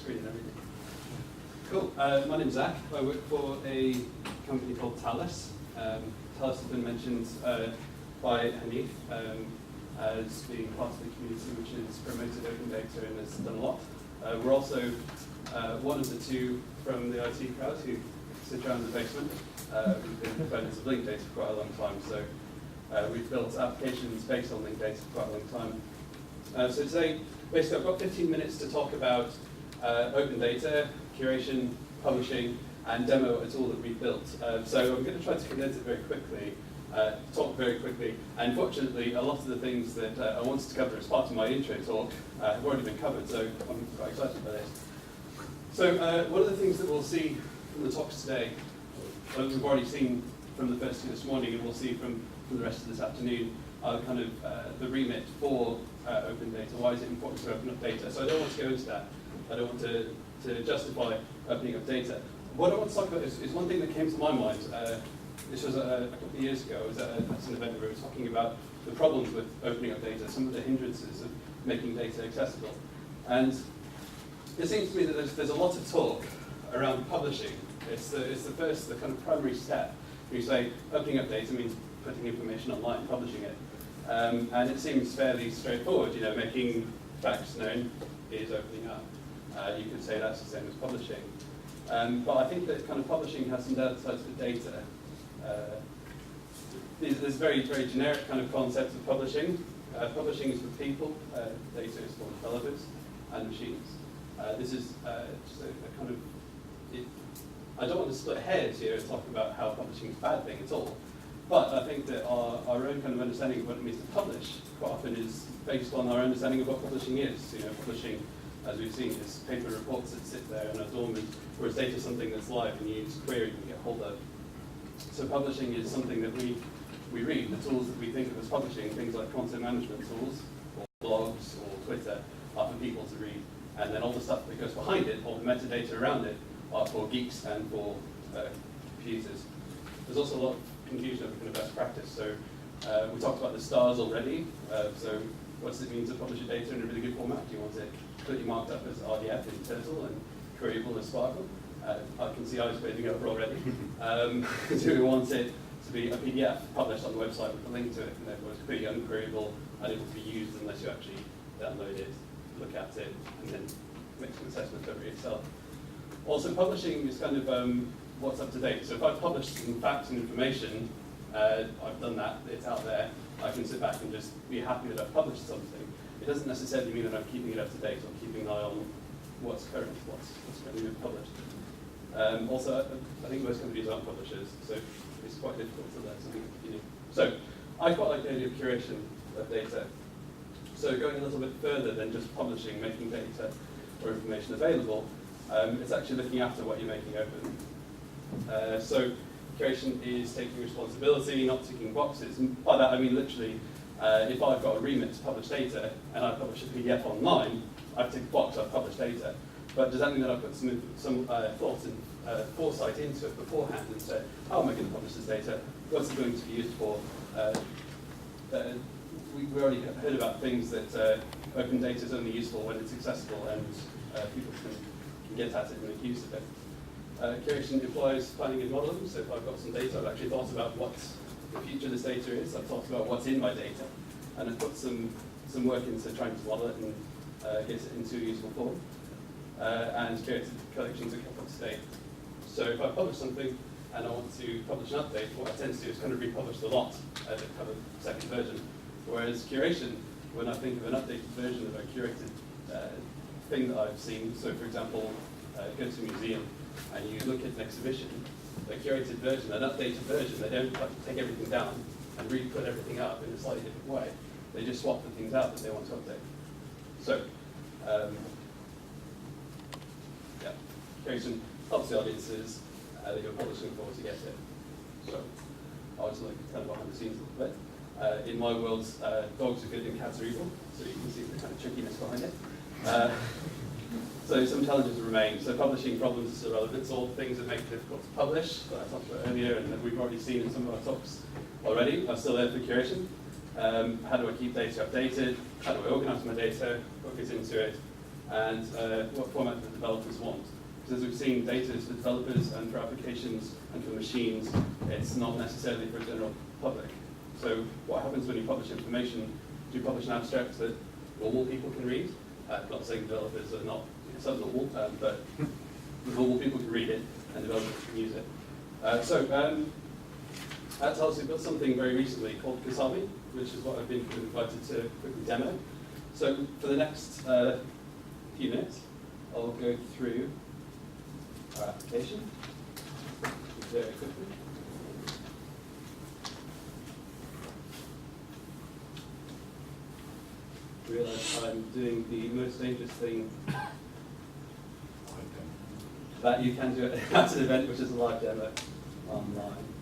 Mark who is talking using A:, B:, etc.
A: screen and everything. Cool. My name's Zach. I work for a company called Talus. Talus has been mentioned by Hanif as being part of the community which has promoted open data and has done a lot. We're also one of the two from the IT crowd who sit around in the basement. We've been proponents of linked data for quite a long time, so we've built applications based on linked data for quite a long time. So today, basically, I've got 15 minutes to talk about open data, curation, publishing, and demo a tool that we've built. So I'm going to try to condense it very quickly, talk very quickly. And fortunately, a lot of the things that I wanted to cover as part of my intro talk have already been covered, so I'm quite excited by this. So one of the things that we'll see from the talks today, we've already seen from the first two this morning, and we'll see from the rest of this afternoon, are kind of the remit for open data. Why is it important to open up data? So I don't want to go into that. I don't want to justify opening up data. What I want to talk about is one thing that came to my mind. This was a couple of years ago. I was at an event where we were talking about the problems with opening up data, some of the hindrances of making data accessible. And it seems to me that there's a lot of talk around publishing. It's the kind of primary step. You say opening up data means putting information online, publishing it. And it seems fairly straightforward. You know, making facts known is opening up. You could say that's the same as publishing. But I think that kind of publishing has some downsides for data. There's very, very generic kind of concepts of publishing. Publishing is for people. Data is for developers and machines. This is just a kind of... I don't want to split hairs here and talk about how publishing is a bad thing at all. But I think that our own kind of understanding of what it means to publish quite often is based on our understanding of what publishing is. You know, publishing, as we've seen, is paper reports that sit there and are dormant, whereas data is something that's live and you use query and get hold of. So publishing is something that we read. The tools that we think of as publishing, things like content management tools, or blogs, or Twitter, are for people to read. And then all the stuff that goes behind it, all the metadata around it, are for geeks and for users. There's also a lot of confusion over kind of best practice. So we talked about the stars already. So what does it mean to publish your data in a really good format? Do you want it clearly marked up as RDF in Turtle and queryable as Sparkle? I can see eyes waving over already. Do we want it to be a PDF published on the website with a link to it, and therefore it's completely unqueryable, unable to be used unless you actually download it, look at it, and then make some assessment over it yourself? Also, publishing is kind of what's up to date. So if I've published some facts and information, I've done that, it's out there, I can sit back and just be happy that I've published something. It doesn't necessarily mean that I'm keeping it up to date or keeping an eye on what's current, what's going to be published. Also, I think most companies aren't publishers, so it's quite difficult to learn something new. So I quite like the idea of curation of data. So going a little bit further than just publishing, making data or information available, it's actually looking after what you're making open. So curation is taking responsibility, not ticking boxes. And by that I mean literally, if I've got a remit to publish data and I publish a PDF online, I've ticked a box, I've published data. But does that mean that I put some thought and foresight into it beforehand and said, how am I going to publish this data? What's it going to be used for? We already heard about things that open data is only useful when it's accessible and people can get at it and make use of it. Curation implies planning and modeling. So if I've got some data, I've actually thought about what the future of this data is. I've thought about what's in my data, and I've put some work into trying to model it and get it into a useful form. And curated collections are kept up to date. So if I publish something and I want to publish an update, what I tend to do is kind of republish the lot as a kind of second version. Whereas curation, when I think of an updated version of a curated thing that I've seen, so for example, go to a museum and you look at an exhibition, a curated version, an updated version, they don't take everything down and re-put everything up in a slightly different way. They just swap the things out that they want to update. So, curation helps the audiences that you're publishing for to get it. So I'll just look kind of behind the scenes a little bit. In my world, dogs are good and cats are evil, so you can see the kind of trickiness behind it. So some challenges remain. So publishing problems are relevant. All things that make it difficult to publish, that I talked about earlier and that we've already seen in some of our talks already, are still there for curation. How do I keep data updated? How do I organize my data? What goes into it? and what format the developers want. Because as we've seen, data is for developers and for applications and for machines. It's not necessarily for a general public. So what happens when you publish information? Do you publish an abstract that normal people can read? Not saying developers are not subnormal, but normal people can read it and developers can use it. At TELS we built something very recently called Kasabi, which is what I've been invited to quickly demo. So for the next few minutes, I'll go through our application very quickly. Realize I'm doing the most dangerous thing that you can do at an event, which is a live demo online.